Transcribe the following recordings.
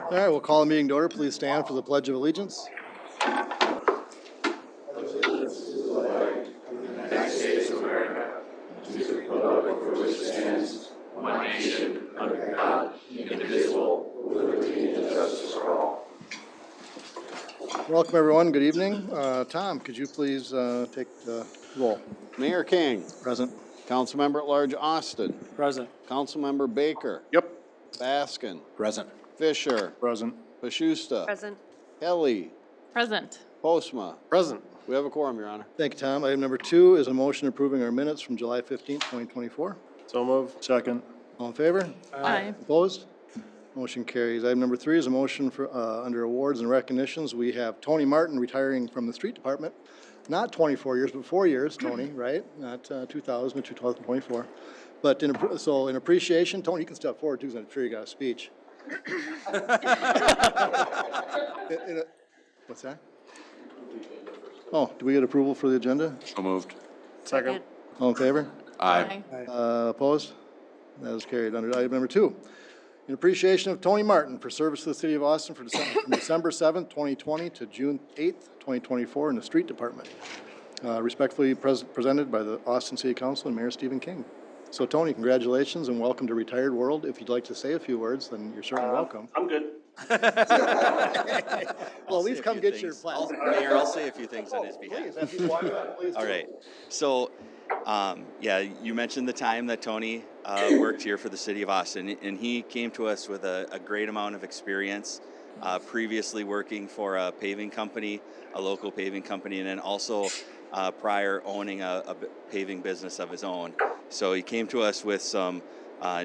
All right, we'll call the meeting to order. Please stand for the Pledge of Allegiance. United States of America, to the republic for which it stands, one nation, under God, indivisible, with liberty and justice for all. Welcome, everyone. Good evening. Tom, could you please take the roll? Mayor King. Present. Councilmember at Large Austin. Present. Councilmember Baker. Yep. Baskin. Present. Fisher. Present. Pashusta. Present. Kelly. Present. Postma. Present. We have a quorum, Your Honor. Thank you, Tom. Item number 2 is a motion approving our minutes from July 15th, 2024. So moved. Second. All in favor? Aye. Opposed? Motion carries. Item number 3 is a motion for under awards and recognitions. We have Tony Martin retiring from the street department. Not 24 years, but 4 years, Tony, right? Not 2000 to 2024. But in appreciation, Tony, you can step forward too, because I'm sure you got a speech. What's that? Oh, do we get approval for the agenda? So moved. Second. All in favor? Aye. Opposed? That is carried. Under item number 2, in appreciation of Tony Martin for service to the city of Austin from December 7th, 2020 to June 8th, 2024 in the street department. Respectfully presented by the Austin City Council and Mayor Stephen King. So Tony, congratulations and welcome to retired world. If you'd like to say a few words, then you're certainly welcome. I'm good. Well, at least come get your plaque. Mayor, I'll say a few things on his behalf. Please, if you want to, please. All right. So, yeah, you mentioned the time that Tony worked here for the city of Austin, and he came to us with a great amount of experience, previously working for a paving company, a local paving company, and then also prior owning a paving business of his own. So he came to us with some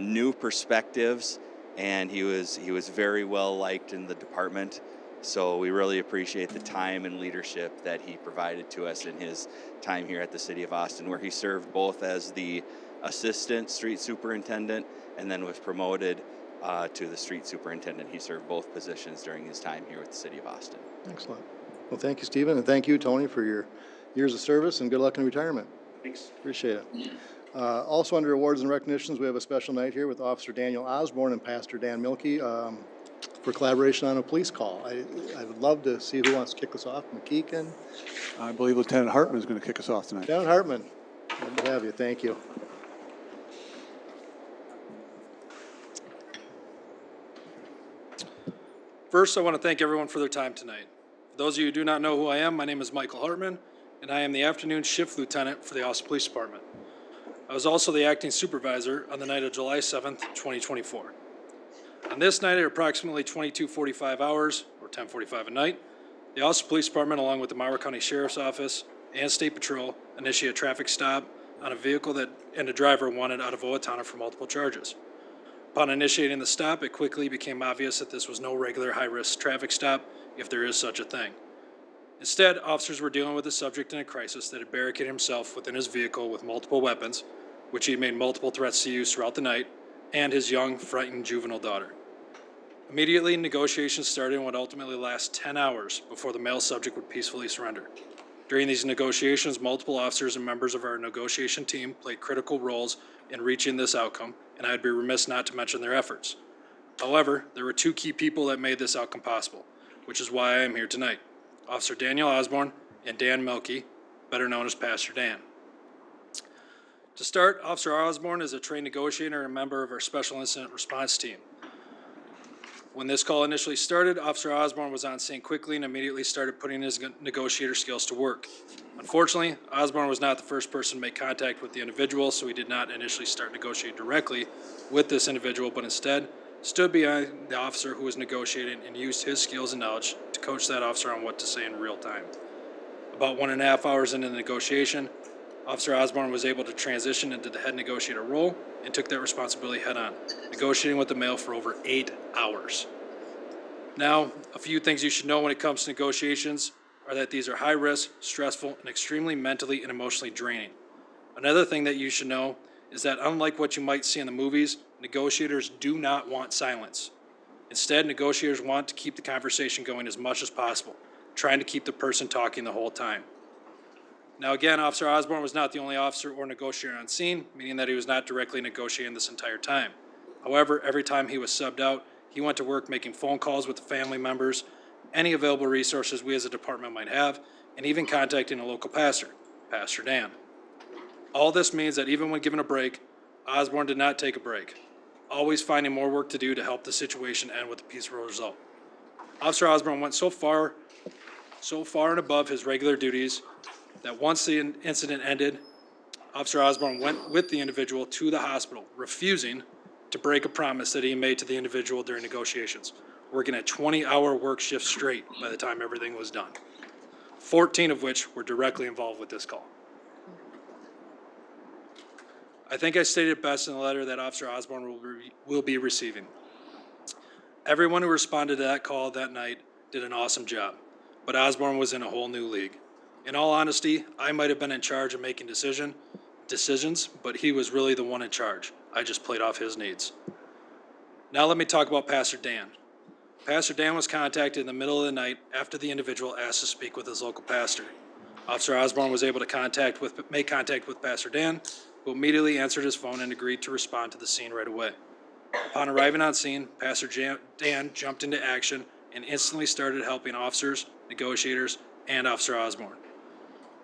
new perspectives, and he was very well liked in the department. So we really appreciate the time and leadership that he provided to us in his time here at the City of Austin, where he served both as the assistant street superintendent and then was promoted to the street superintendent. He served both positions during his time here with the City of Austin. Excellent. Well, thank you, Stephen, and thank you, Tony, for your years of service, and good luck in retirement. Thanks. Appreciate it. Also under awards and recognitions, we have a special night here with Officer Daniel Osborne and Pastor Dan Milkey for collaboration on a police call. I would love to see who wants to kick us off. McKeegan? I believe Lieutenant Hartman is going to kick us off tonight. Lieutenant Hartman, good to have you. Thank you. First, I want to thank everyone for their time tonight. For those of you who do not know who I am, my name is Michael Hartman, and I am the afternoon shift lieutenant for the Austin Police Department. I was also the acting supervisor on the night of July 7th, 2024. On this night at approximately 22:45 hours, or 10:45 at night, the Austin Police Department, along with the Marlboro County Sheriff's Office and State Patrol, initiated a traffic stop on a vehicle and a driver wanted out of Owatonna for multiple charges. Upon initiating the stop, it quickly became obvious that this was no regular high-risk traffic stop, if there is such a thing. Instead, officers were dealing with a subject in a crisis that had barricaded himself within his vehicle with multiple weapons, which he had made multiple threats to use throughout the night, and his young, frightened juvenile daughter. Immediately, negotiations started and would ultimately last 10 hours before the male subject would peacefully surrender. During these negotiations, multiple officers and members of our negotiation team played critical roles in reaching this outcome, and I'd be remiss not to mention their efforts. However, there were 2 key people that made this outcome possible, which is why I am here tonight: Officer Daniel Osborne and Dan Milkey, better known as Pastor Dan. To start, Officer Osborne is a trained negotiator and a member of our Special Incident Response Team. When this call initially started, Officer Osborne was on scene quickly and immediately started putting his negotiator skills to work. Unfortunately, Osborne was not the first person to make contact with the individual, so he did not initially start negotiating directly with this individual, but instead stood behind the officer who was negotiating and used his skills and knowledge to coach that officer on what to say in real time. About 1.5 hours into the negotiation, Officer Osborne was able to transition into the head negotiator role and took that responsibility head on, negotiating with the male for over 8 hours. Now, a few things you should know when it comes to negotiations are that these are high risk, stressful, and extremely mentally and emotionally draining. Another thing that you should know is that unlike what you might see in the movies, negotiators do not want silence. Instead, negotiators want to keep the conversation going as much as possible, trying to keep the person talking the whole time. Now again, Officer Osborne was not the only officer or negotiator on scene, meaning that he was not directly negotiating this entire time. However, every time he was subbed out, He went to work making phone calls with the family members, any available resources we as a department might have, and even contacting a local pastor, Pastor Dan. All this means that even when given a break, Osborne did not take a break, always finding more work to do to help the situation end with a peaceful result. Officer Osborne went so far and above his regular duties that once the incident ended, Officer Osborne went with the individual to the hospital, refusing to break a promise that he made to the individual during negotiations, working a 20-hour work shift straight by the time everything was done, 14 of which were directly involved with this call. I think I stated it best in the letter that Officer Osborne will be receiving. Everyone who responded to that call that night did an awesome job, but Osborne was in a whole new league. In all honesty, I might have been in charge of making decisions, but he was really the one in charge. I just played off his needs. Now let me talk about Pastor Dan. Pastor Dan was contacted in the middle of the night after the individual asked to speak with his local pastor. Officer Osborne was able to make contact with Pastor Dan, who immediately answered his phone and agreed to respond to the scene right away. Upon arriving on scene, Pastor Dan jumped into action and instantly started helping officers, negotiators, and Officer Osborne.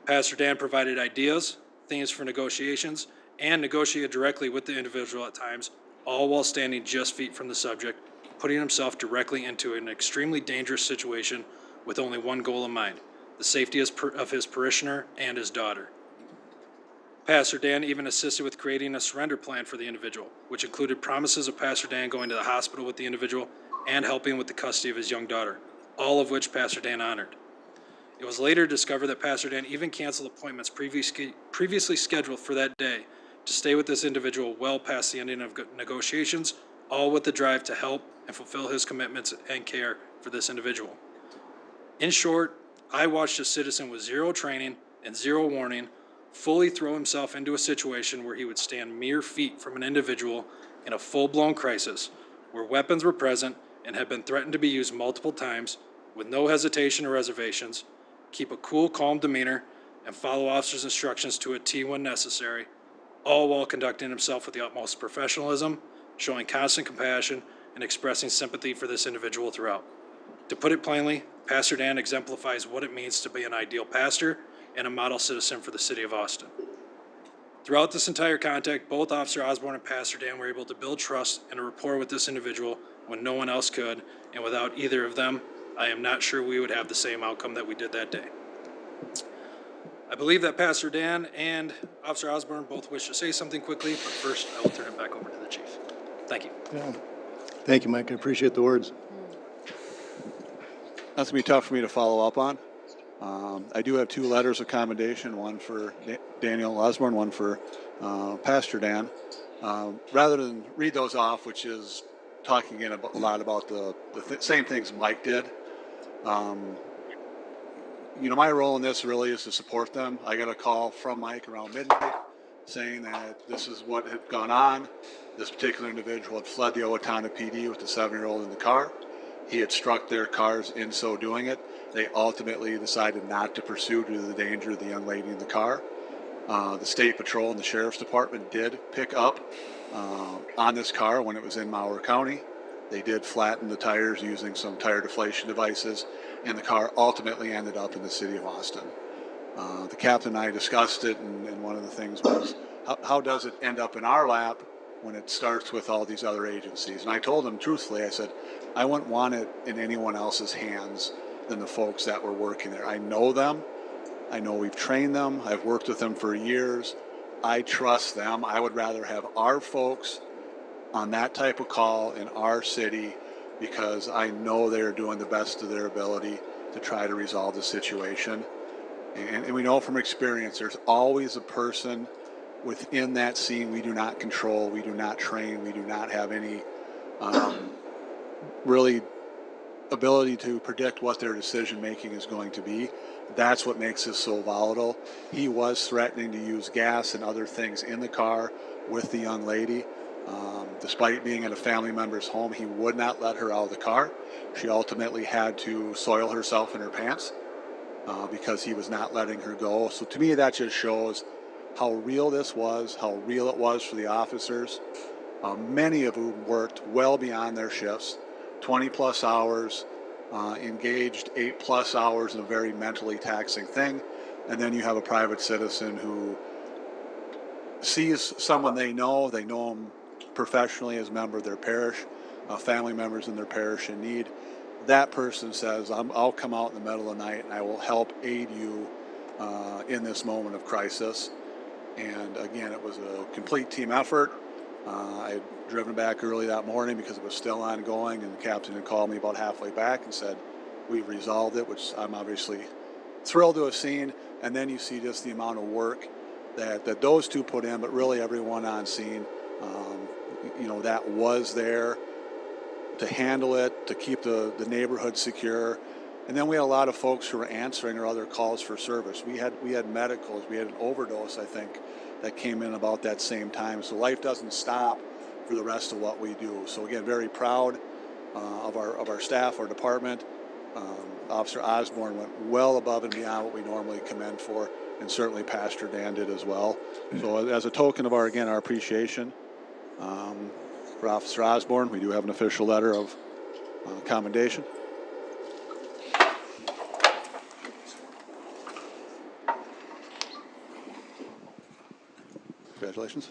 Pastor Dan provided ideas, themes for negotiations, and negotiated directly with the individual at times, all while standing just feet from the subject, putting himself directly into an extremely dangerous situation with only one goal in mind: the safety of his parishioner and his daughter. Pastor Dan even assisted with creating a surrender plan for the individual, which included promises of Pastor Dan going to the hospital with the individual and helping with the custody of his young daughter, all of which Pastor Dan honored. It was later discovered that Pastor Dan even canceled appointments previously scheduled for that day to stay with this individual well past the ending of negotiations, all with the drive to help and fulfill his commitments and care for this individual. In short, I watched a citizen with zero training and zero warning fully throw himself into a situation where he would stand mere feet from an individual in a full-blown crisis, where weapons were present and had been threatened to be used multiple times, with no hesitation or reservations, keep a cool, calm demeanor, and follow officers' instructions to a T when necessary, all while conducting himself with the utmost professionalism, showing constant compassion, and expressing sympathy for this individual throughout. To put it plainly, Pastor Dan exemplifies what it means to be an ideal pastor and a model citizen for the city of Austin. Throughout this entire contact, both Officer Osborne and Pastor Dan were able to build trust and a rapport with this individual when no one else could, and without either of them, I am not sure we would have the same outcome that we did that day. I believe that Pastor Dan and Officer Osborne both wish to say something quickly, but first I will turn it back over to the chief. Thank you. Yeah. Thank you, Mike. I appreciate the words. That's going to be tough for me to follow up on. I do have 2 letters of commendation, one for Daniel Osborne, one for Pastor Dan. Rather than read those off, which is talking in a lot about the same things Mike did, my role in this really is to support them. I got a call from Mike around midnight saying that this is what had gone on. This particular individual had fled the Owatonna PD with the 7-year-old in the car. He had struck their cars in so doing it. They ultimately decided not to pursue due to the danger of the young lady in the car. The State Patrol and the Sheriff's Department did pick up on this car when it was in Mower County. They did flatten the tires using some tire deflation devices, and the car ultimately ended up in the city of Austin. The captain and I discussed it, and one of the things was, how does it end up in our lap when it starts with all these other agencies? And I told him truthfully, I said, I wouldn't want it in anyone else's hands than the folks that were working there. I know them. I know we've trained them. I've worked with them for years. I trust them. I would rather have our folks on that type of call in our city because I know they're doing the best of their ability to try to resolve the situation. And we know from experience, there's always a person within that scene we do not control, we do not train, we do not have any really ability to predict what their decision making is going to be. That's what makes this so volatile. He was threatening to use gas and other things in the car with the young lady. Despite being at a family member's home, he would not let her out of the car. She ultimately had to soil herself in her pants because he was not letting her go. So to me, that just shows how real this was, how real it was for the officers, many of whom worked well beyond their shifts. 20-plus hours, engaged 8-plus hours in a very mentally taxing thing, and then you have a private citizen who sees someone they know them professionally as a member of their parish, family members in their parish in need. That person says, I'll come out in the middle of the night and I will help aid you in this moment of crisis. And again, it was a complete team effort. I had driven back early that morning because it was still ongoing, and the captain had called me about halfway back and said, we've resolved it, which I'm obviously thrilled to have seen. And then you see just the amount of work that those two put in, but really everyone on scene, that was there to handle it, to keep the neighborhood secure. And then we had a lot of folks who were answering our other calls for service. We had medicals, we had an overdose, I think, that came in about that same time. So life doesn't stop for the rest of what we do. So again, very proud of our staff, our department. Officer Osborne went well above and beyond what we normally commend for, and certainly Pastor Dan did as well. So as a token of our appreciation for Officer Osborne, we do have an official letter of commendation. Congratulations.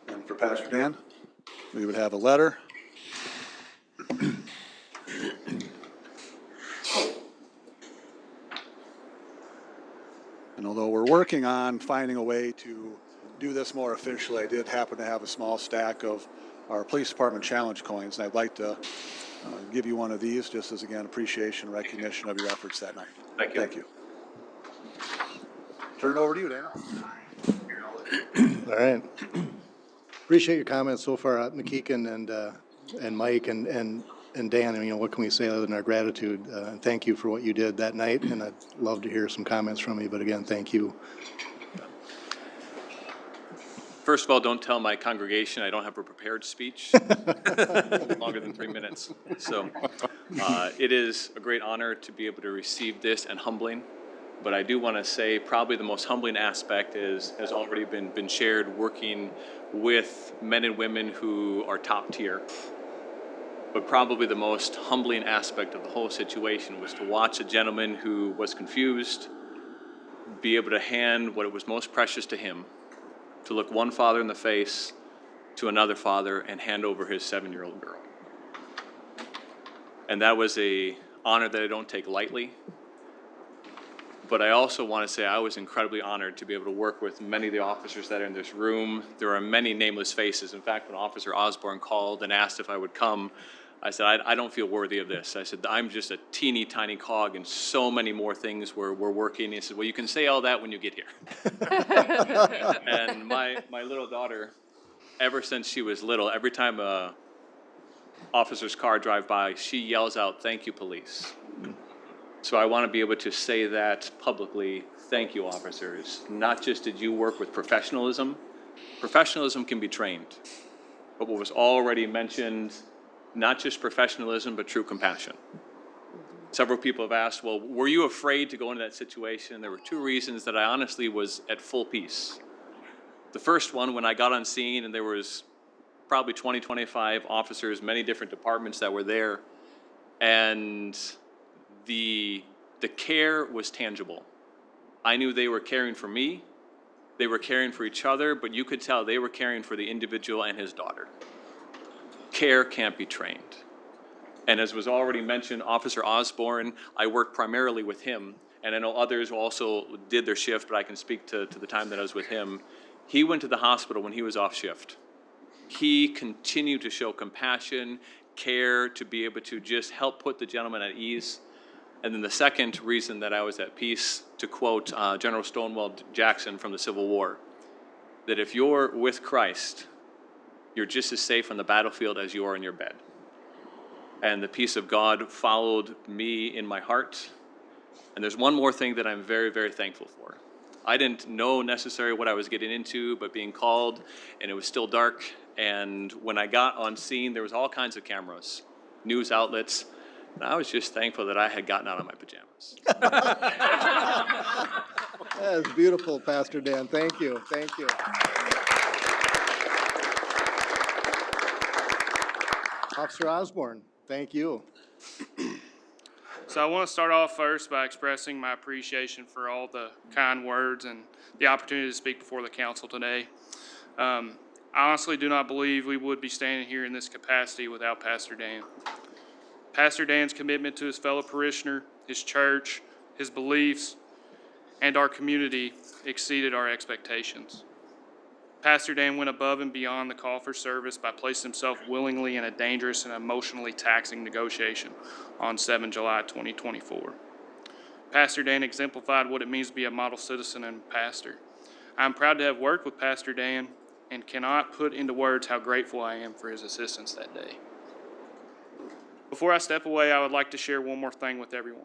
And for Pastor Dan, we would have a letter. And although we're working on finding a way to do this more officially, I did happen to have a small stack of our police department challenge coins, and I'd like to give you one of these just as, again, appreciation and recognition of your efforts that night. Thank you. Thank you. Turn it over to you, Dana. All right. Appreciate your comments so far, McKeegan and Mike and Dan. What can we say other than our gratitude? And thank you for what you did that night, and I'd love to hear some comments from you, but again, thank you. First of all, don't tell my congregation I don't have a prepared speech longer than 3 minutes. So it is a great honor to be able to receive this, and humbling. But I do want to say probably the most humbling aspect has already been shared, working with men and women who are top tier. But probably the most humbling aspect of the whole situation was to watch a gentleman who was confused be able to hand what was most precious to him, to look one father in the face to another father and hand over his 7-year-old girl. And that was an honor that I don't take lightly. But I also want to say I was incredibly honored to be able to work with many of the officers that are in this room. There are many nameless faces. In fact, when Officer Osborne called and asked if I would come, I said, I don't feel worthy of this. I said, I'm just a teeny tiny cog and so many more things we're working. He said, well, you can say all that when you get here. And my little daughter, ever since she was little, every time a officer's car drives by, she yells out, "Thank you, police." So I want to be able to say that publicly. Thank you, officers. Not just did you work with professionalism. Professionalism can be trained. But what was already mentioned, not just professionalism, but true compassion. Several people have asked, well, were you afraid to go into that situation? There were 2 reasons that I honestly was at full peace. The first one, when I got on scene and there was probably 20, 25 officers, many different departments that were there, and the care was tangible. I knew they were caring for me, they were caring for each other, but you could tell they were caring for the individual and his daughter. Care can't be trained. And as was already mentioned, Officer Osborne, I worked primarily with him, and I know others also did their shift, but I can speak to the time that I was with him. He went to the hospital when he was off shift. He continued to show compassion, care, to be able to just help put the gentleman at ease. And then the second reason that I was at peace, to quote General Stonewall Jackson from the Civil War, that if you're with Christ, you're just as safe on the battlefield as you are in your bed. And the peace of God followed me in my heart. And there's one more thing that I'm very, very thankful for. I didn't know necessarily what I was getting into, but being called, and it was still dark. And when I got on scene, there was all kinds of cameras, news outlets. And I was just thankful that I had gotten out of my pajamas. That is beautiful, Pastor Dan. Thank you. Thank you. Officer Osborne, thank you. So I want to start off first by expressing my appreciation for all the kind words and the opportunity to speak before the council today. I honestly do not believe we would be standing here in this capacity without Pastor Dan. Pastor Dan's commitment to his fellow parishioner, his church, his beliefs, and our community exceeded our expectations. Pastor Dan went above and beyond the call for service by placing himself willingly in a dangerous and emotionally taxing negotiation on 7 July 2024. Pastor Dan exemplified what it means to be a model citizen and pastor. I'm proud to have worked with Pastor Dan and cannot put into words how grateful I am for his assistance that day. Before I step away, I would like to share one more thing with everyone.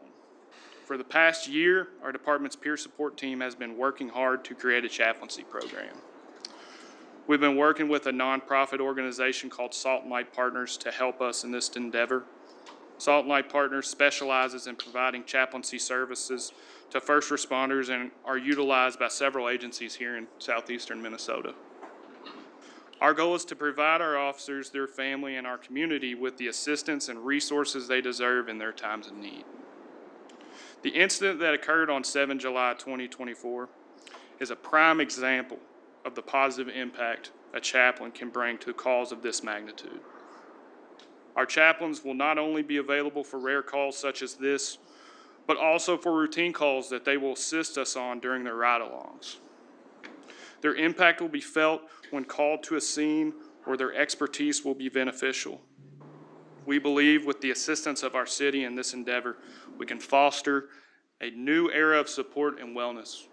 For the past year, our department's peer support team has been working hard to create a chaplaincy program. We've been working with a nonprofit organization called Salt and Light Partners to help us in this endeavor. Salt and Light Partners specializes in providing chaplaincy services to first responders and are utilized by several agencies here in southeastern Minnesota. Our goal is to provide our officers, their family, and our community with the assistance and resources they deserve in their times of need. The incident that occurred on 7 July 2024 is a prime example of the positive impact a chaplain can bring to a cause of this magnitude. Our chaplains will not only be available for rare calls such as this, but also for routine calls that they will assist us on during their ride-alongs. Their impact will be felt when called to a scene where their expertise will be beneficial. We believe with the assistance of our city in this endeavor, we can foster a new era of support and wellness.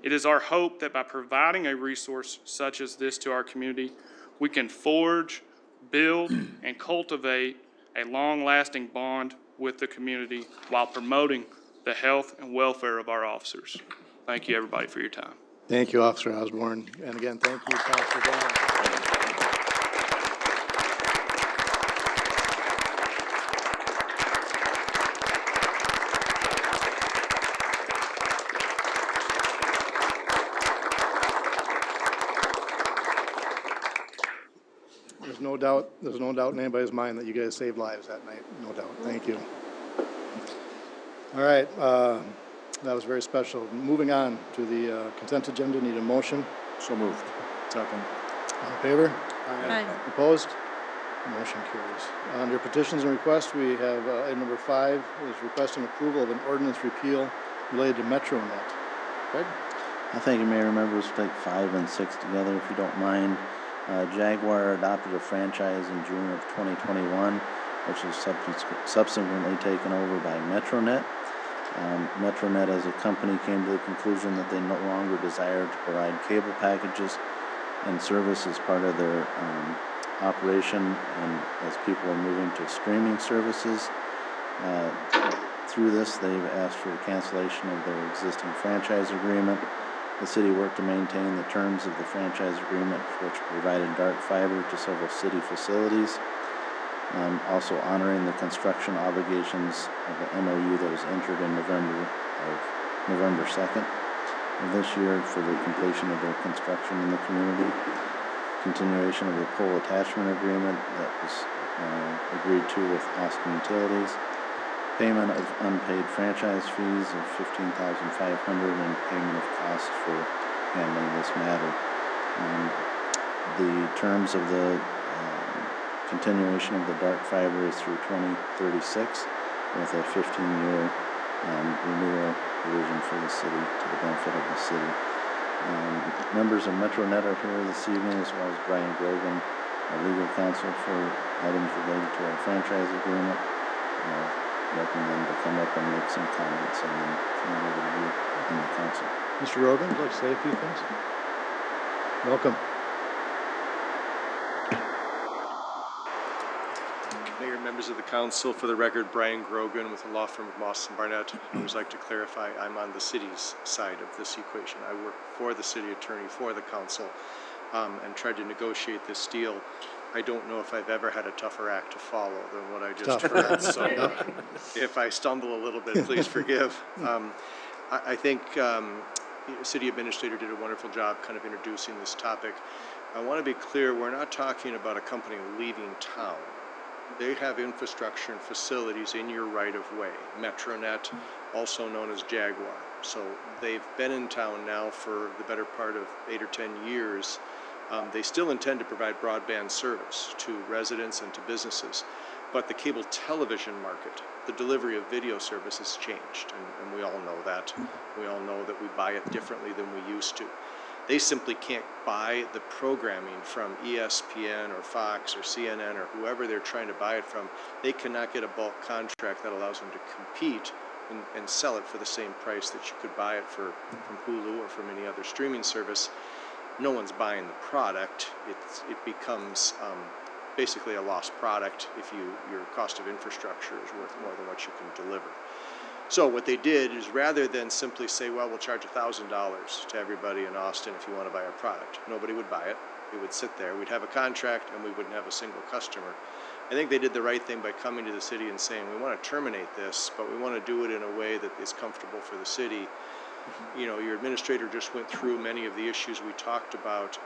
It is our hope that by providing a resource such as this to our community, we can forge, build, and cultivate a long-lasting bond with the community while promoting the health and welfare of our officers. Thank you, everybody, for your time. Thank you, Officer Osborne. And again, thank you, Pastor Dan. There's no doubt in anybody's mind that you guys saved lives that night, no doubt. Thank you. All right, that was very special. Moving on to the consent agenda, need a motion. So moved. Second. All in favor? Aye. Opposed? Motion carries. Under petitions and requests, we have item number 5 is requesting approval of an ordinance repeal related to Metronet. Craig? I think you may remember, let's take 5 and 6 together if you don't mind. Jaguar adopted a franchise in June of 2021, which was subsequently taken over by Metronet. Metronet as a company came to the conclusion that they no longer desired to provide cable packages and service as part of their operation, and as people are moving to streaming services. Through this, they've asked for cancellation of their existing franchise agreement. The city worked to maintain the terms of the franchise agreement, which provided dark fiber to several city facilities. Also honoring the construction obligations of the MOU that was entered in November 2nd of this year for the completion of their construction in the community. Continuation of the pole attachment agreement that was agreed to with Austin Utilities. Payment of unpaid franchise fees of $15,500 and payment of costs for handling this matter. The terms of the continuation of the dark fiber is through 2036 with a 15-year renewal provision for the city to the benefit of the city. Members of Metronet are here this evening, as well as Brian Grogan, our legal counsel for items related to our franchise agreement. Welcome them to come up and make some comments and then turn it over to you and the council. Mr. Rogan, would you like to say a few things? Welcome. Mayor, members of the council, for the record, Brian Grogan with the law firm of Moss & Barnett. I always like to clarify, I'm on the city's side of this equation. I work for the city attorney, for the council, and tried to negotiate this deal. I don't know if I've ever had a tougher act to follow than what I just heard. So if I stumble a little bit, please forgive. I think city administrator did a wonderful job kind of introducing this topic. I want to be clear, we're not talking about a company leaving town. They have infrastructure and facilities in your right-of-way. Metronet, also known as Jaguar. So they've been in town now for the better part of 8 or 10 years. They still intend to provide broadband service to residents and to businesses. But the cable television market, the delivery of video service has changed, and we all know that. We all know that we buy it differently than we used to. They simply can't buy the programming from ESPN or Fox or CNN or whoever they're trying to buy it from. They cannot get a bulk contract that allows them to compete and sell it for the same price that you could buy it from Hulu or from any other streaming service. No one's buying the product. It becomes basically a lost product if your cost of infrastructure is worth more than what you can deliver. So what they did is, rather than simply say, well, we'll charge $1,000 to everybody in Austin if you want to buy our product, nobody would buy it. It would sit there. We'd have a contract and we wouldn't have a single customer. I think they did the right thing by coming to the city and saying, we want to terminate this, but we want to do it in a way that is comfortable for the city. You know, your administrator just went through many of the issues we talked about.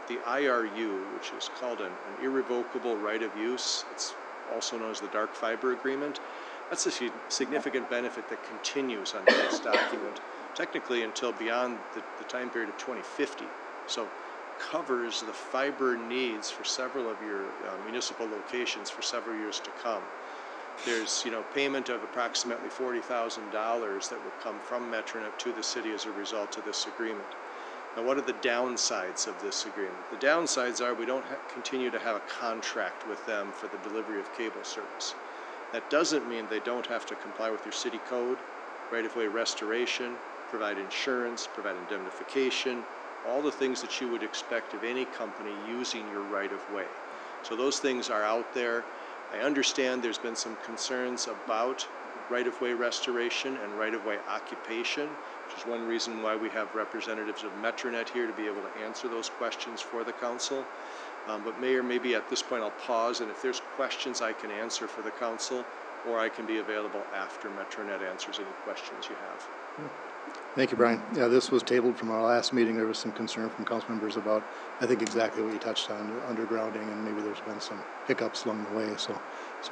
The IRU, which is called an irrevocable right of use, it's also known as the dark fiber agreement. That's a significant benefit that continues under this document, technically until beyond the time period of 2050. So covers the fiber needs for several of your municipal locations for several years to come. There's, payment of approximately $40,000 that will come from Metronet to the city as a result of this agreement. Now, what are the downsides of this agreement? The downsides are we don't continue to have a contract with them for the delivery of cable service. That doesn't mean they don't have to comply with your city code, right-of-way restoration, provide insurance, provide indemnification, all the things that you would expect of any company using your right-of-way. So those things are out there. I understand there's been some concerns about right-of-way restoration and right-of-way occupation, which is one reason why we have representatives of Metronet here to be able to answer those questions for the council. But Mayor, maybe at this point I'll pause, and if there's questions I can answer for the council, or I can be available after Metronet answers any questions you have. Thank you, Brian. Yeah, this was tabled from our last meeting. There was some concern from council members about, I think, exactly what you touched on, undergrounding, and maybe there's been some hiccups along the way. So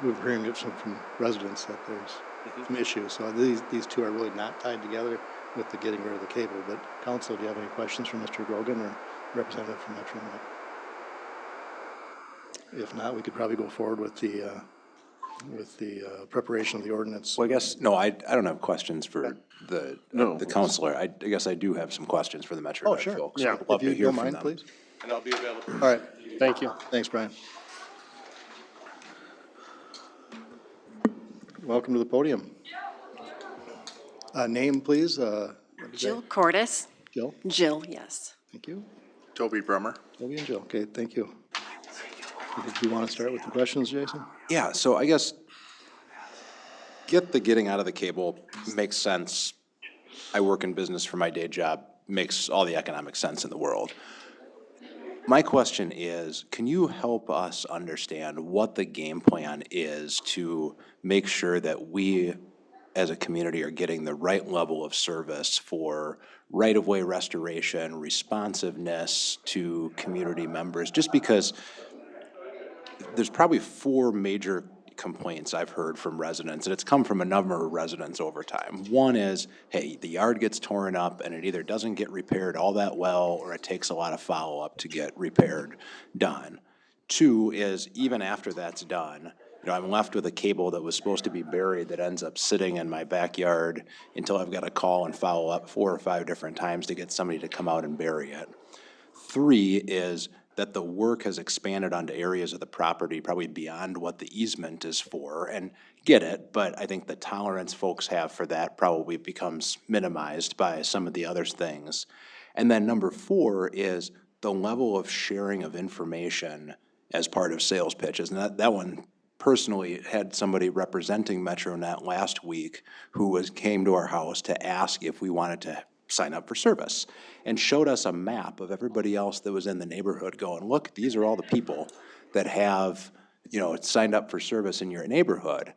we're hearing it from residents that there's some issues. So these two are really not tied together with the getting rid of the cable. But council, do you have any questions for Mr. Grogan or representative from Metronet? If not, we could probably go forward with the preparation of the ordinance. Well, I guess, no, I don't have questions for the counselor. I guess I do have some questions for the Metronet folks. Yeah, I'd love if you to hear don't from mind, them. please. And I'll be available. All right. Thank you. Thanks, Brian. Welcome to the podium. Name, please. Jill Cordes. Jill. Jill, yes. Thank you. Toby Brummer. Toby and Jill. Okay, thank you. Do you want to start with the questions, Jason? Yeah, so I guess getting out of the cable makes sense. I work in business for my day job, makes all the economic sense in the world. My question is, can you help us understand what the game plan is to make sure that we as a community are getting the right level of service for right-of-way restoration, responsiveness to community members? Just because there's probably 4 major complaints I've heard from residents, and it's come from a number of residents over time. One is, hey, the yard gets torn up and it either doesn't get repaired all that well or it takes a lot of follow-up to get repaired done. 2 is, even after that's done, I'm left with a cable that was supposed to be buried that ends up sitting in my backyard until I've got to call and follow up 4 or 5 different times to get somebody to come out and bury it. 3 is that the work has expanded onto areas of the property probably beyond what the easement is for, and get it, but I think the tolerance folks have for that probably becomes minimized by some of the other things. And then number 4 is the level of sharing of information as part of sales pitches. And that one personally had somebody representing Metronet last week who came to our house to ask if we wanted to sign up for service, and showed us a map of everybody else that was in the neighborhood going, look, these are all the people that have, signed up for service in your neighborhood.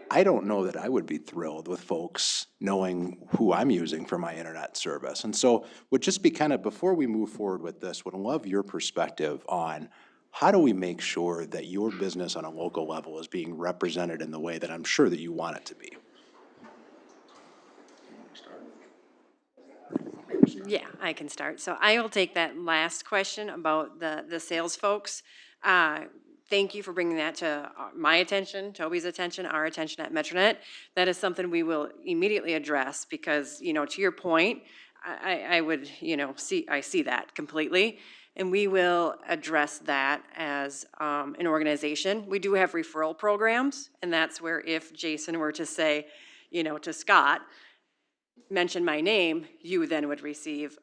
I don't know that I would be thrilled with folks knowing who I'm using for my internet service. And so would just be kind of, before we move forward with this, would love your perspective on How do we make sure that your business on a local level is being represented in the way that I'm sure that you want it to be? Yeah, I can start. So I will take that last question about the sales folks. Thank you for bringing that to my attention, Toby's attention, our attention at Metronet. That is something we will immediately address because, to your point, I would, I see that completely. And we will address that as an organization. We do have referral programs, and that's where if Jason were to say, to Scott, mention my name, you then would receive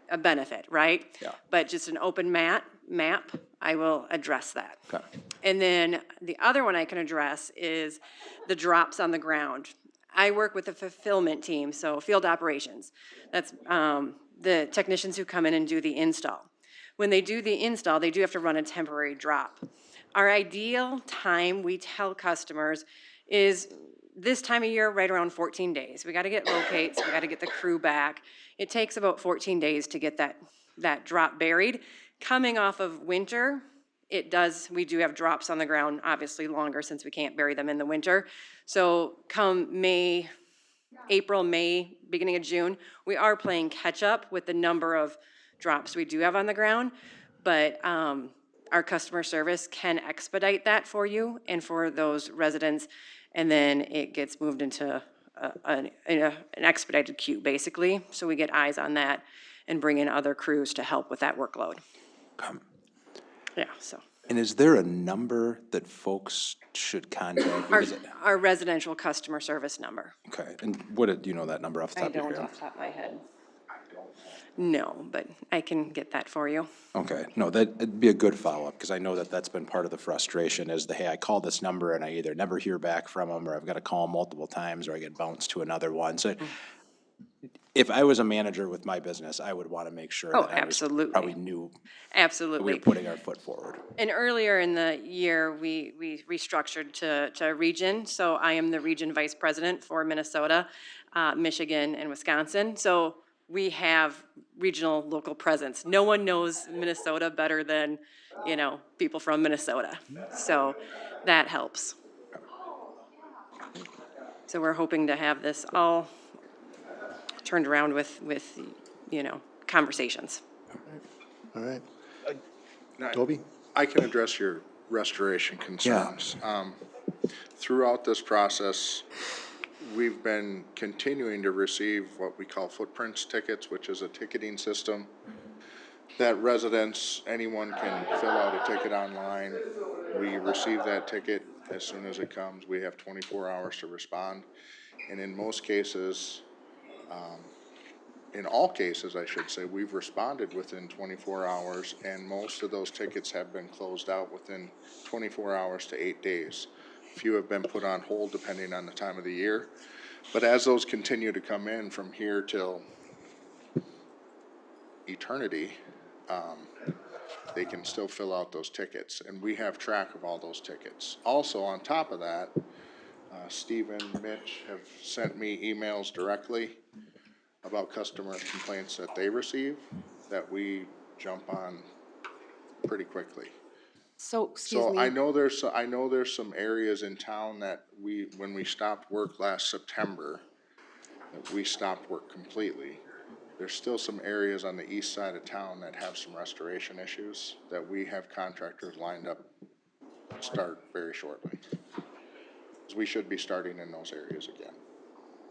a benefit, right? Yeah. But just an open map, I will address that. Okay. And then the other one I can address is the drops on the ground. I work with a fulfillment team, so field operations. That's the technicians who come in and do the install. When they do the install, they do have to run a temporary drop. Our ideal time, we tell customers, is this time of year, right around 14 days. We got to get locates, we got to get the crew back. It takes about 14 days to get that drop buried. Coming off of winter, we do have drops on the ground, obviously longer since we can't bury them in the winter. So come April, May, beginning of June, we are playing catch up with the number of drops we do have on the ground, but our customer service can expedite that for you and for those residents, and then it gets moved into an expedited queue, basically, so we get eyes on that and bring in other crews to help with that workload. Yeah, so. And is there a number that folks should contact? Our residential customer service number. Okay, and do you know that number off the I top of your don't head? off the top of my head. No, but I can get that for you. Okay, no, it'd be a good follow-up, because I know that that's been part of the frustration is hey, I call this number and I either never hear back from them, or I've got to call them multiple times, or I get bounced to another one. So if I was a manager with my business, I would want to make sure that I was probably knew that we were putting our foot forward. And earlier in the year, we restructured to region. So I am the region vice president for Minnesota, Michigan, and Wisconsin. So we have regional local presence. No one knows Minnesota better than, people from Minnesota. So that helps. So we're hoping to have this all turned around with conversations. All right. Toby? I can address your restoration concerns. Throughout this process, we've been continuing to receive what we call footprints tickets, which is a ticketing system that residents, anyone can fill out a ticket online. We receive that ticket as soon as it comes. We have 24 hours to respond. And in most cases, in all cases, I should say, we've responded within 24 hours, and most of those tickets have been closed out within 24 hours to 8 days. Few have been put on hold depending on the time of the year. But as those continue to come in from here till eternity, they can still fill out those tickets, and we have track of all those tickets. Also, on top of that, Steve and Mitch have sent me emails directly about customer complaints that they receive that we jump on pretty quickly. So, excuse me. I know there's some areas in town that when we stopped work last September, that we stopped work completely. There's still some areas on the east side of town that have some restoration issues that we have contractors lined up to start very shortly. We should be starting in those areas again.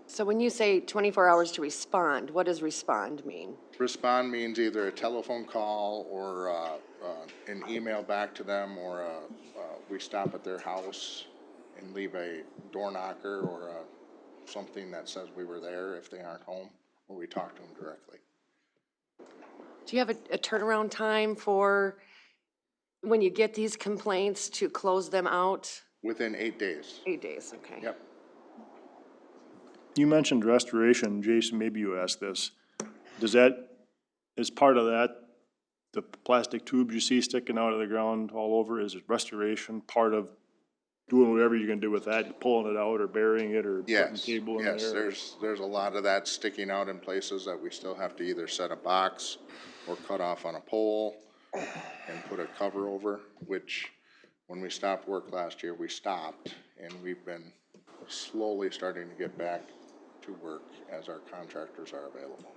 So when you say 24 hours to respond, what does respond mean? Respond means either a telephone call or an email back to them, or we stop at their house and leave a door knocker or something that says we were there if they aren't home, or we talk to them directly. Do you have a turnaround time for when you get these complaints to close them out? Within 8 days. 8 days, okay. Yep. You mentioned restoration, Jason, maybe you asked this. Does that, as part of that, the plastic tubes you see sticking out of the ground all over, is it restoration part of doing whatever you're gonna do with that, pulling it out or burying it or putting a cable in there? Yes, there's a lot of that sticking out in places that we still have to either set a box or cut off on a pole and put a cover over, which when we stopped work last year, we stopped, and we've been slowly starting to get back to work as our contractors are available.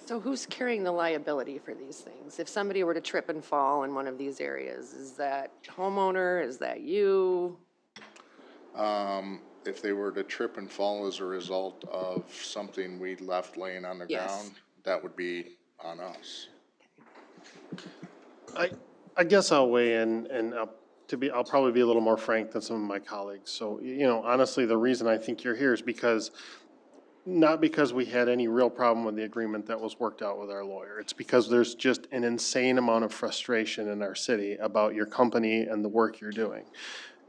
So who's carrying the liability for these things? If somebody were to trip and fall in one of these areas, is that homeowner, is that you? If they were to trip and fall as a result of something we left laying on the Yes. ground, that would be on us. I guess I'll weigh in, and I'll probably be a little more frank than some of my colleagues. So, honestly, the reason I think you're here is not because we had any real problem with the agreement that was worked out with our lawyer. It's because there's just an insane amount of frustration in our city about your company and the work you're doing.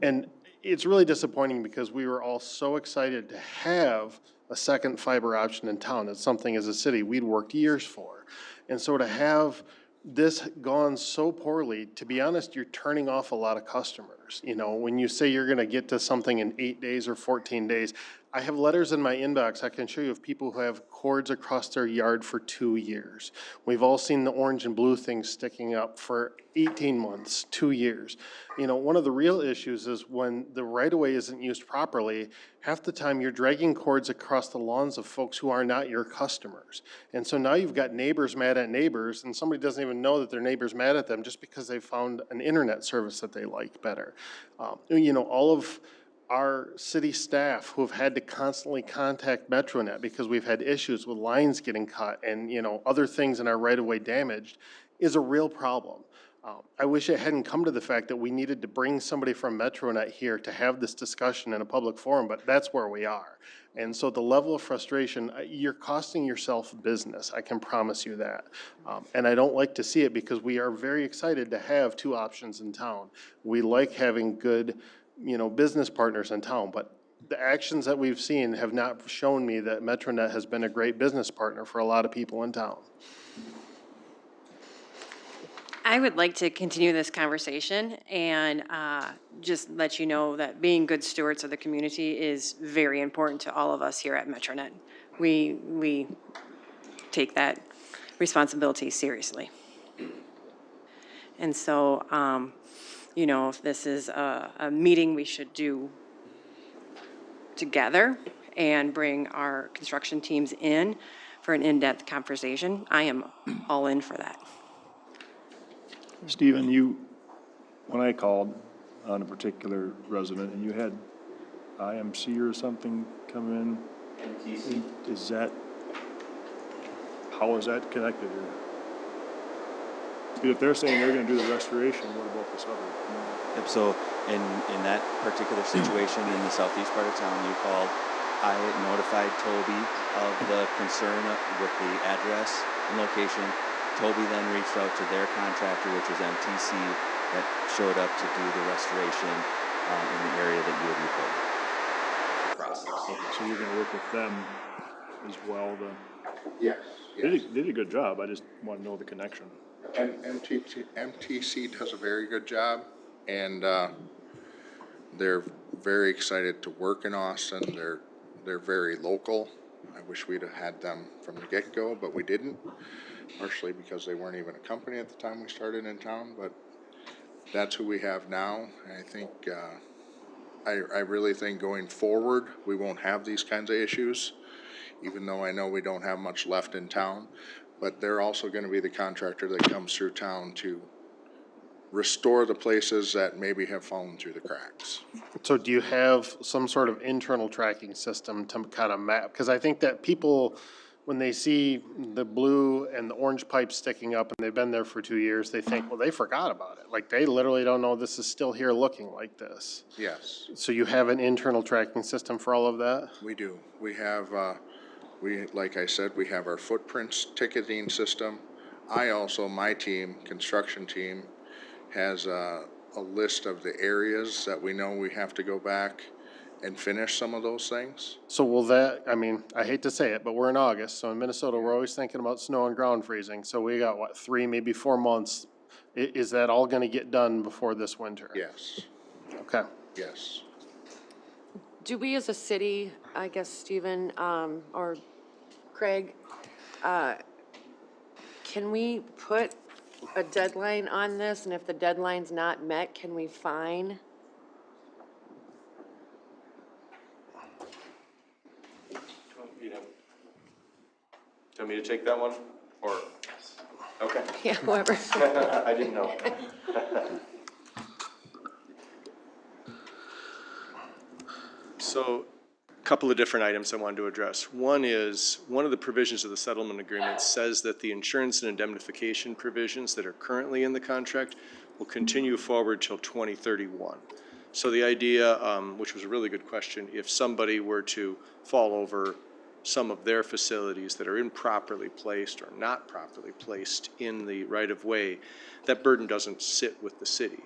And it's really disappointing because we were all so excited to have a second fiber option in town. It's something as a city we'd worked years for. And so to have this gone so poorly, to be honest, you're turning off a lot of customers. When you say you're gonna get to something in 8 days or 14 days, I have letters in my inbox I can show you of people who have cords across their yard for 2 years. We've all seen the orange and blue things sticking up for 18 months, 2 years. One of the real issues is when the right-of-way isn't used properly, half the time you're dragging cords across the lawns of folks who are not your customers. And so now you've got neighbors mad at neighbors, and somebody doesn't even know that their neighbor's mad at them just because they found an internet service that they like better. All of our city staff who have had to constantly contact Metronet because we've had issues with lines getting cut and, other things in our right-of-way damaged is a real problem. I wish it hadn't come to the fact that we needed to bring somebody from Metronet here to have this discussion in a public forum, but that's where we are. And so the level of frustration, you're costing yourself business, I can promise you that. And I don't like to see it because we are very excited to have 2 options in town. We like having good, business partners in town, but the actions that we've seen have not shown me that Metronet has been a great business partner for a lot of people in town. I would like to continue this conversation and just let you know that being good stewards of the community is very important to all of us here at Metronet. We take that responsibility seriously. And so, if this is a meeting we should do together and bring our construction teams in for an in-depth conversation, I am all in for that. Stephen, when I called on a particular resident and you had IMC or something come in, how is that connected here? If they're saying they're gonna do the restoration, what about this other? Yep, so in that particular situation in the southeast part of town you called, I notified Toby of the concern with the address and location. Toby then reached out to their contractor, which was MTC, that showed up to do the restoration in the area that you had reported. Okay, so you're gonna work with them as well, Yes. They did a good job, I just want to know the connection. And MTC does a very good job, and they're very excited to work in Austin. They're very local. I wish we'd have had them from the get-go, but we didn't, partially because they weren't even a company at the time we started in town, but that's who we have now. And I think, I really think going forward, we won't have these kinds of issues, even though I know we don't have much left in town. But they're also gonna be the contractor that comes through town to restore the places that maybe have fallen through the cracks. So do you have some sort of internal tracking system to kind of map? Because I think that people, when they see the blue and the orange pipes sticking up and they've been there for 2 years, they think, well, they forgot about it. Like, they literally don't know this is still here looking like this. Yes, So you have an internal tracking system for all of that? we do. We have, like I said, we have our footprints ticketing system. My team, construction team, has a list of the areas that we know we have to go back and finish some of those things. So will that, I hate to say it, but we're in August, so in Minnesota, we're always thinking about snow and ground freezing. So we got, 3, maybe 4 months. Is that all gonna get done before this winter? Yes, Okay. yes. Do we as a city, I guess, Stephen, or Craig, can we put a deadline on this? And if the deadline's not met, can we fine? Want me to take that one, or? Okay. Yeah, whoever. I didn't know. So, a couple of different items I wanted to address. One is, one of the provisions of the settlement agreement says that the insurance and indemnification provisions that are currently in the contract will continue forward till 2031. So the idea, which was a really good question, if somebody were to fall over some of their facilities that are improperly placed or not properly placed in the right-of-way, that burden doesn't sit with the city.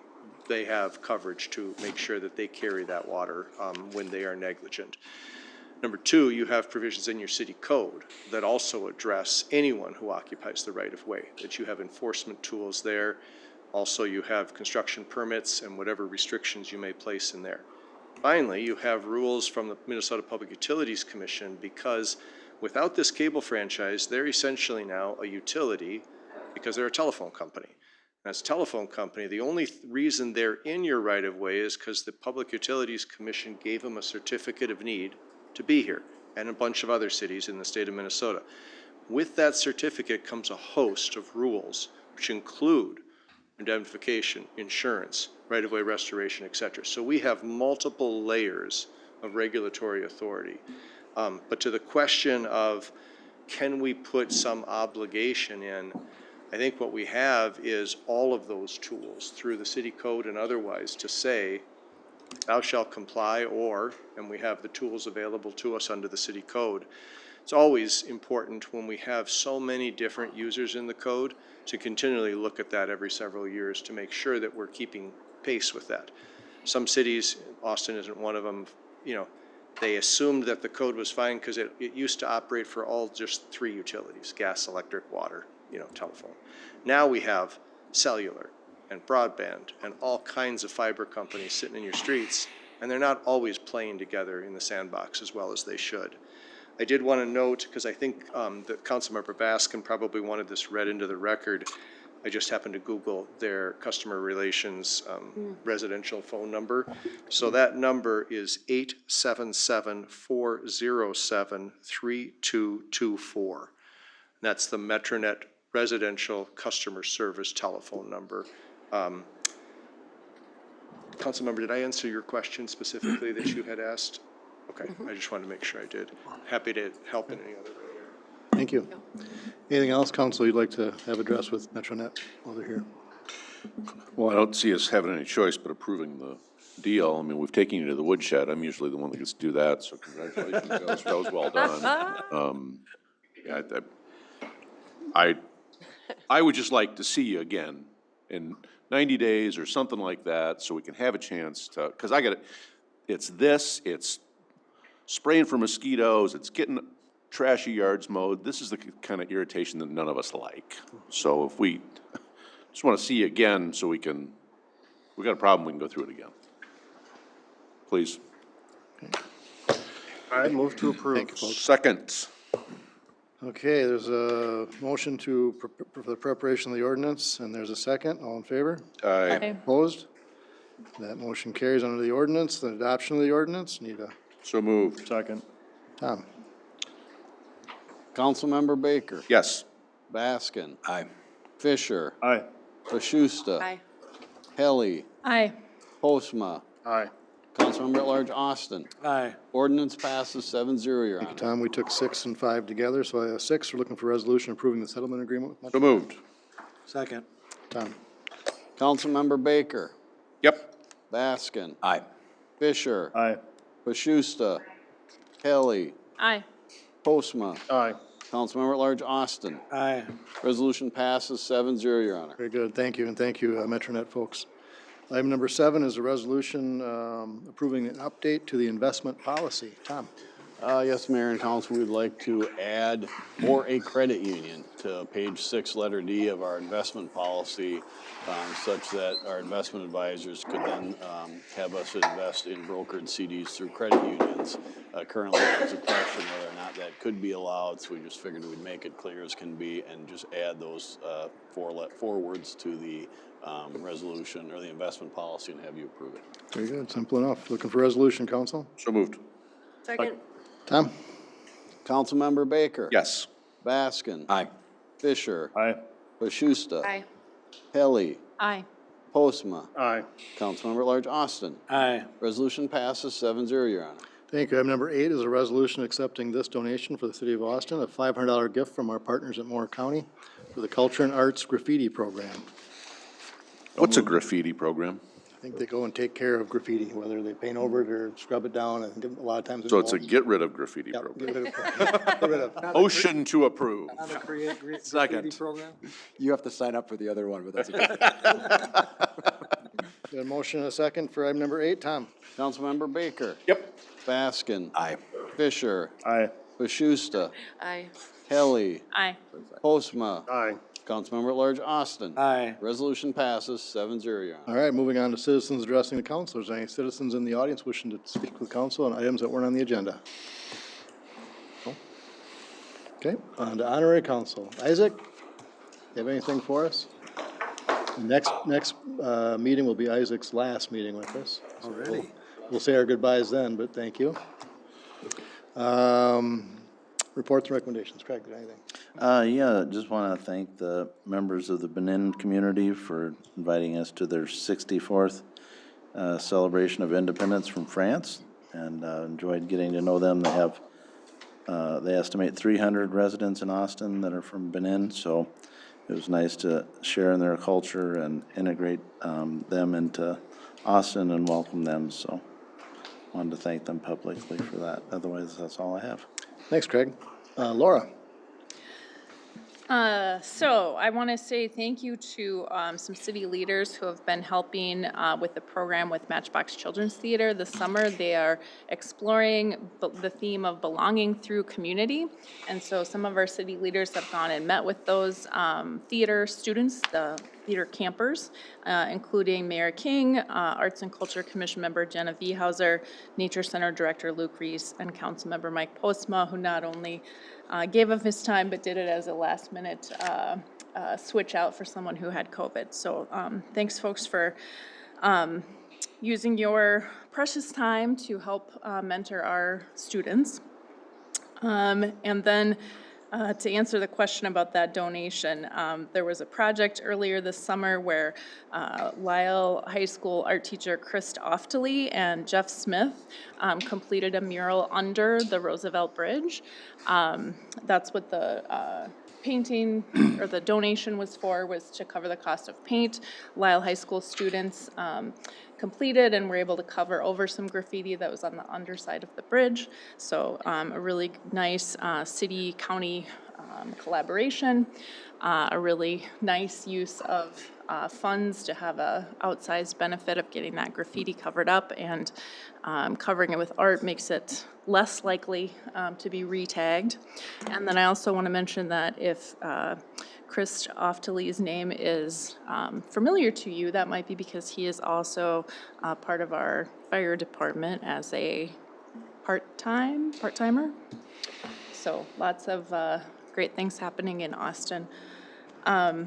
They have coverage to make sure that they carry that water when they are negligent. Number two, you have provisions in your city code that also address anyone who occupies the right-of-way, that you have enforcement tools there. Also, you have construction permits and whatever restrictions you may place in there. Finally, you have rules from the Minnesota Public Utilities Commission, because without this cable franchise, they're essentially now a utility because they're a telephone company. As a telephone company, the only reason they're in your right-of-way is because the Public Utilities Commission gave them a certificate of need to be here, and a bunch of other cities in the state of Minnesota. With that certificate comes a host of rules, which include indemnification, insurance, right-of-way restoration, et cetera. So we have multiple layers of regulatory authority. But to the question of, can we put some obligation in, I think what we have is all of those tools through the city code and otherwise to say, thou shalt comply, or, and we have the tools available to us under the city code. It's always important when we have so many different users in the code to continually look at that every several years to make sure that we're keeping pace with that. Some cities, Austin isn't one of them, you know, they assumed that the code was fine because it used to operate for all just 3 utilities: gas, electric, water, you know, telephone. Now we have cellular and broadband and all kinds of fiber companies sitting in your streets, and they're not always playing together in the sandbox as well as they should. I did want to note, because I think that Councilmember Baskin probably wanted this read into the record, I just happened to Google their customer relations residential phone number. So that number is 877-407-3224. That's the Metronet residential customer service telephone number. Councilmember, did I answer your question specifically that you had asked? Okay, I just wanted to make sure I did. Happy to help in any other way. Thank you. Anything else, council, you'd like to have addressed with Metronet while they're here? Well, I don't see us having any choice but approving the deal. I mean, we've taken you to the woodshed. I'm usually the one that gets to do that, so congratulations. That was well done. Yeah, I would just like to see you again in 90 days or something like that, so we can have a chance to, because it's spraying for mosquitoes, it's getting trashy yards mowed. This is the kind of irritation that none of us like. So if we just want to see you again so we got a problem, we can go through it again. Please. I move to approve. Thank you, folks. Second. Okay, there's a motion for the preparation of the ordinance, and there's a second. All in favor? Aye. Opposed? That motion carries under the ordinance. The adoption of the ordinance. Need a So moved. Second. Tom. Councilmember Baker. Yes. Baskin. Aye. Fisher. Aye. Bashusta. Aye. Helly. Aye. Postma. Aye. Councilmember at Large Austin. Aye. Ordinance passes 7-0, Your Thank you, Honor. Tom. We took 6 and 5 together, so I have 6. We're looking for a resolution approving the settlement agreement with So Metronet. moved. Second. Tom. Councilmember Baker. Yep. Baskin. Aye. Fisher. Aye. Bashusta. Kelly. Aye. Postma. Aye. Councilmember at Large Austin. Aye. Resolution passes 7-0, Your Honor. Very good. Thank you, and thank you, Metronet folks. Item number 7 is a resolution approving an update to the investment policy. Tom. Yes, Mayor and Council, we'd like to add for a credit union to page 6, letter D of our investment policy, such that our investment advisors could then have us invest in brokered CDs through credit unions. Currently, there's a question whether or not that could be allowed, so we just figured we'd make it clear as can be and just add those four words to the resolution or the investment policy and have you approve it. Very good, simple enough. Looking for resolution, council? So moved. Second. Tom? Councilmember Baker. Yes. Baskin. Aye. Fisher. Aye. Bashusta. Aye. Kelly. Aye. Postma. Aye. Councilmember at Large Austin. Aye. Resolution passes 7-0, Your Honor. Thank you. Item number 8 is a resolution accepting this donation for the city of Austin, a $500 gift from our partners at Moore County for the Culture and Arts Graffiti Program. What's a graffiti program? I think they go and take care of graffiti, whether they paint over it or scrub it down. I think a lot of times. So it's a get rid of graffiti Yep, program. get rid of. Motion to approve. Second. program? You have to sign up for the other one, but that's okay. Got a motion and a second for item number 8. Tom? Councilmember Baker. Yep. Baskin. Aye. Fisher. Aye. Bashusta. Aye. Kelly. Aye. Postma. Aye. Councilmember at Large Austin. Aye. Resolution passes 7-0, Your Honor. All right, moving on to citizens addressing the council. Is there any citizens in the audience wishing to speak with council on items that weren't on the agenda? No? Okay, on to honorary council. Isaac, you have anything for us? The next meeting will be Isaac's last meeting with us. So Already? We'll say our goodbyes then, but thank you. Reports and recommendations. Craig, did anything? Yeah, just want to thank the members of the Benin community for inviting us to their 64th celebration of independence from France, and enjoyed getting to know them. They have, they estimate 300 residents in Austin that are from Benin, so it was nice to share in their culture and integrate them into Austin and welcome them, so wanted to thank them publicly for that. Otherwise, that's all I have. Thanks, Craig. Laura? So I want to say thank you to some city leaders who have been helping with the program with Matchbox Children's Theater this summer. They are exploring the theme of belonging through community. And so some of our city leaders have gone and met with those theater students, the theater campers, including Mayor King, Arts and Culture Commission member Jenna Viehauser, Nature Center Director Luke Reese, and Councilmember Mike Postma, who not only gave of his time, but did it as a last-minute switch out for someone who had COVID. So thanks, folks, for using your precious time to help mentor our students. And then to answer the question about that donation, there was a project earlier this summer where Lyle High School art teacher Chris Oftley and Jeff Smith completed a mural under the Roosevelt Bridge. That's what the painting or the donation was for, was to cover the cost of paint. Lyle High School students completed and were able to cover over some graffiti that was on the underside of the bridge. So a really nice city-county collaboration, a really nice use of funds to have a outsized benefit of getting that graffiti covered up, and covering it with art makes it less likely to be re-tagged. And then I also want to mention that if Chris Oftley's name is familiar to you, that might be because he is also part of our fire department as a part-timer. So lots of great things happening in Austin. I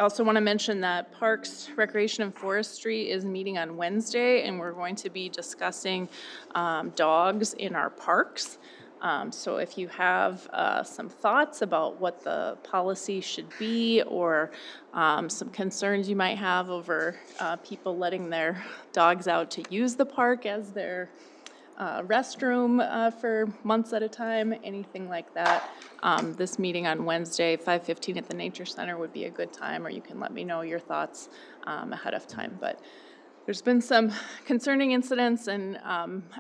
also want to mention that Parks, Recreation, and Forestry is meeting on Wednesday, and we're going to be discussing dogs in our parks. So if you have some thoughts about what the policy should be, or some concerns you might have over people letting their dogs out to use the park as their restroom for months at a time, anything like that, this meeting on Wednesday, 5:15 at the Nature Center would be a good time, or you can let me know your thoughts ahead of time. But there's been some concerning incidents, and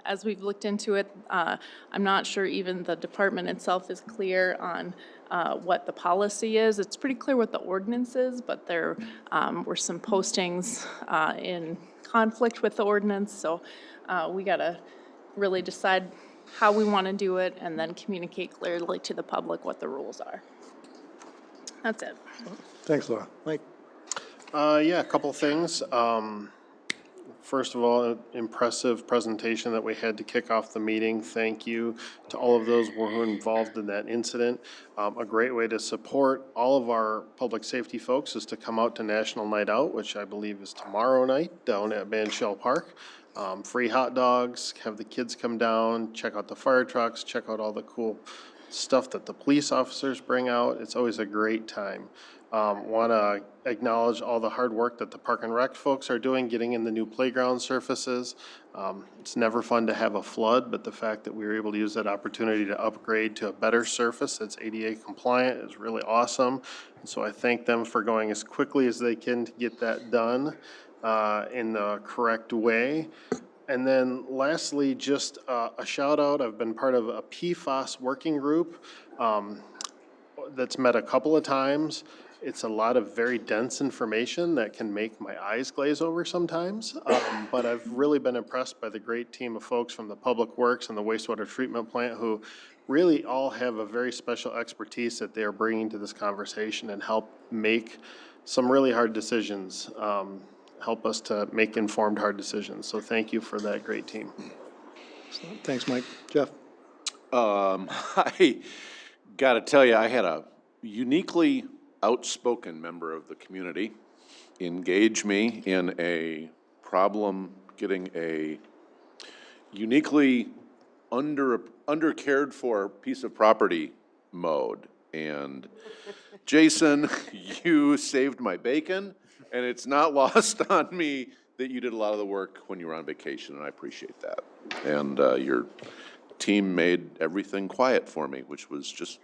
as we've looked into it, I'm not sure even the department itself is clear on what the policy is. It's pretty clear what the ordinance is, but there were some postings in conflict with the ordinance, so we gotta really decide how we want to do it, and then communicate clearly to the public what the rules are. That's it. Thanks, Laura. Mike? Yeah, a couple things. First of all, impressive presentation that we had to kick off the meeting. Thank you to all of those who were involved in that incident. A great way to support all of our public safety folks is to come out to National Night Out, which I believe is tomorrow night down at Van Shell Park. Free hot dogs, have the kids come down, check out the fire trucks, check out all the cool stuff that the police officers bring out. It's always a great time. Want to acknowledge all the hard work that the Park and Rec folks are doing, getting in the new playground surfaces. It's never fun to have a flood, but the fact that we were able to use that opportunity to upgrade to a better surface that's ADA compliant is really awesome. And so I thank them for going as quickly as they can to get that done in the correct way. And then lastly, just a shout out. I've been part of a PFAS working group that's met a couple of times. It's a lot of very dense information that can make my eyes glaze over sometimes. But I've really been impressed by the great team of folks from the Public Works and the wastewater treatment plant who really all have a very special expertise that they are bringing to this conversation and help make some really hard decisions, help us to make informed hard decisions. So thank you for that great team. Thanks, Mike. Jeff? I got to tell you, I had a uniquely outspoken member of the community engage me in a problem getting a uniquely under-cared for piece of property mowed. And Jason, you saved my bacon, and it's not lost on me that you did a lot of the work when you were on vacation, and I appreciate that. And your team made everything quiet for me, which was just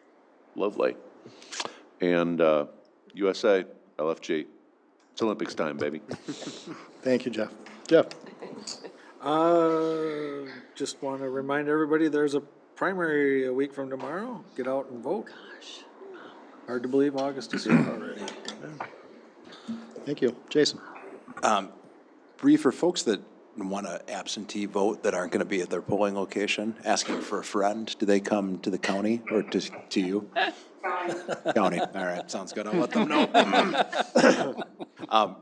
lovely. And USA, LFG, it's Olympics time, baby. Thank you, Jeff. Jeff? Just want to remind everybody there's a primary a week from tomorrow. Get out and vote. Gosh. Hard to believe August is here already. Thank you. Jason? Bree, for folks that want to absentee vote that aren't going to be at their polling location, asking for a friend, do they come to the county or to you? County. All right, sounds good. I'll let them know.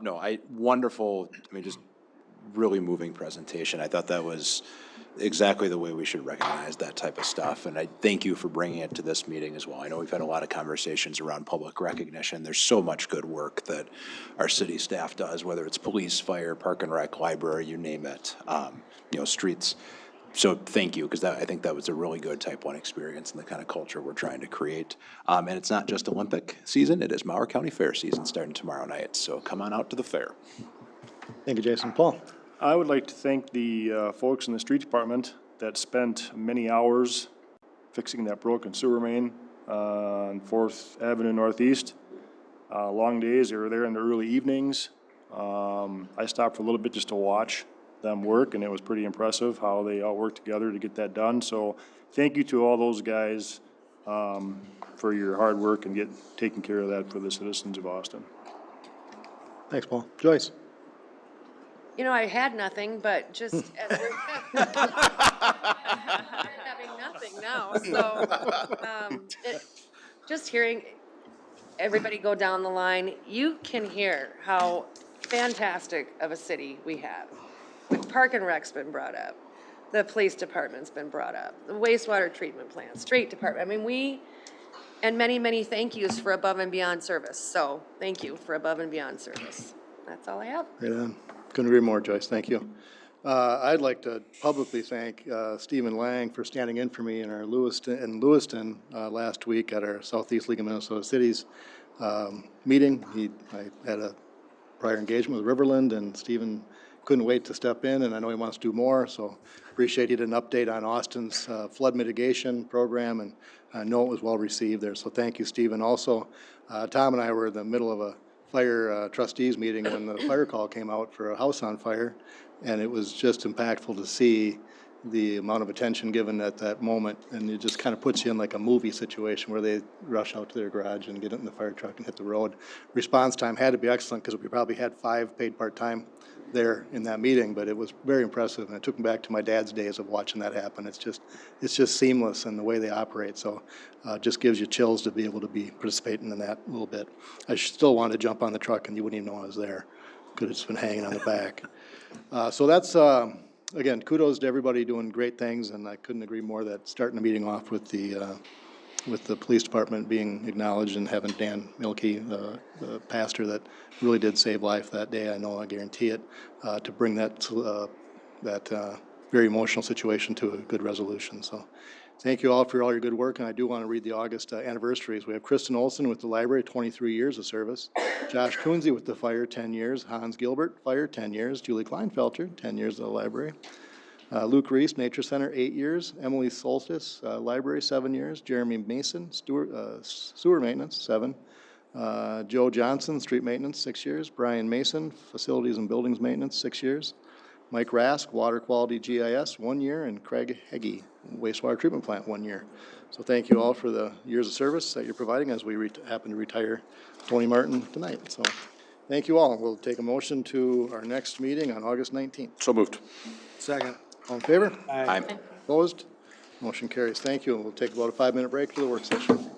No, wonderful. I mean, just really moving presentation. I thought that was exactly the way we should recognize that type of stuff. And I thank you for bringing it to this meeting as well. I know we've had a lot of conversations around public recognition. There's so much good work that our city staff does, whether it's police, fire, park and rec, library, you name it, streets. So thank you, because I think that was a really good Type 1 experience and the kind of culture we're trying to create. And it's not just Olympic season, it is Mower County Fair season starting tomorrow night. So come on out to the fair. Thank you, Jason. Paul? I would like to thank the folks in the street department that spent many hours fixing that broken sewer main on 4th Avenue Northeast. Long days, they were there in the early evenings. I stopped for a little bit just to watch them work, and it was pretty impressive how they all worked together to get that done. So thank you to all those guys for your hard work and taking care of that for the citizens of Austin. Thanks, Paul. Joyce? You know, I had nothing, but just as we're having nothing now, so just hearing everybody go down the line, you can hear how fantastic of a city we have. The Park and Rec's been brought up, the police department's been brought up, the wastewater treatment plant, street department. I mean, and many, many thank yous for above and beyond service. So thank you for above and beyond service. That's all I have. Right on. Couldn't agree more, Joyce. Thank you. I'd like to publicly thank Stephen Lang for standing in for me in our Lewiston last week at our Southeast League of Minnesota Cities meeting. I had a prior engagement with Riverland, and Stephen couldn't wait to step in, and I know he wants to do more, so appreciate he did an update on Austin's flood mitigation program, and I know it was well received there, so thank you, Stephen. Also, Tom and I were in the middle of a fire trustees meeting when the fire call came out for a house on fire, and it was just impactful to see the amount of attention given at that moment, and it just kind of puts you in like a movie situation where they rush out to their garage and get in the fire truck and hit the road. Response time had to be excellent because we probably had 5 paid part-time there in that meeting, but it was very impressive, and it took me back to my dad's days of watching that happen. It's just seamless in the way they operate, so just gives you chills to be able to be participating in that a little bit. I still wanted to jump on the truck, and you wouldn't even know I was there. Could have just been hanging on the back. So that's, again, kudos to everybody doing great things, and I couldn't agree more that starting the meeting off with the police department being acknowledged and having Dan Milkey, the pastor that really did save life that day, I guarantee it, to bring that very emotional situation to a good resolution. So thank you all for all your good work, and I do want to read the August anniversaries. We have Kristen Olson with the library, 23 years of service. Josh Coonsey with the fire, 10 years. Hans Gilbert, fire, 10 years. Julie Kleinfelter, 10 years at the library. Luke Reese, Nature Center, 8 years. Emily Solstice, Library, 7 years. Jeremy Mason, Sewer Maintenance, 7. Joe Johnson, Street Maintenance, 6 years. Brian Mason, Facilities and Buildings Maintenance, 6 years. Mike Rask, Water Quality GIS, 1 year. And Craig Heggie, Wastewater Treatment Plant, 1 year. So thank you all for the years of service that you're providing as we happen to retire Tony Martin tonight. So thank you all. We'll take a motion to our next meeting on August 19th. So moved. Second. All in favor? Aye. Opposed? Motion carries. Thank you. And we'll take about a 5-minute break for the work session.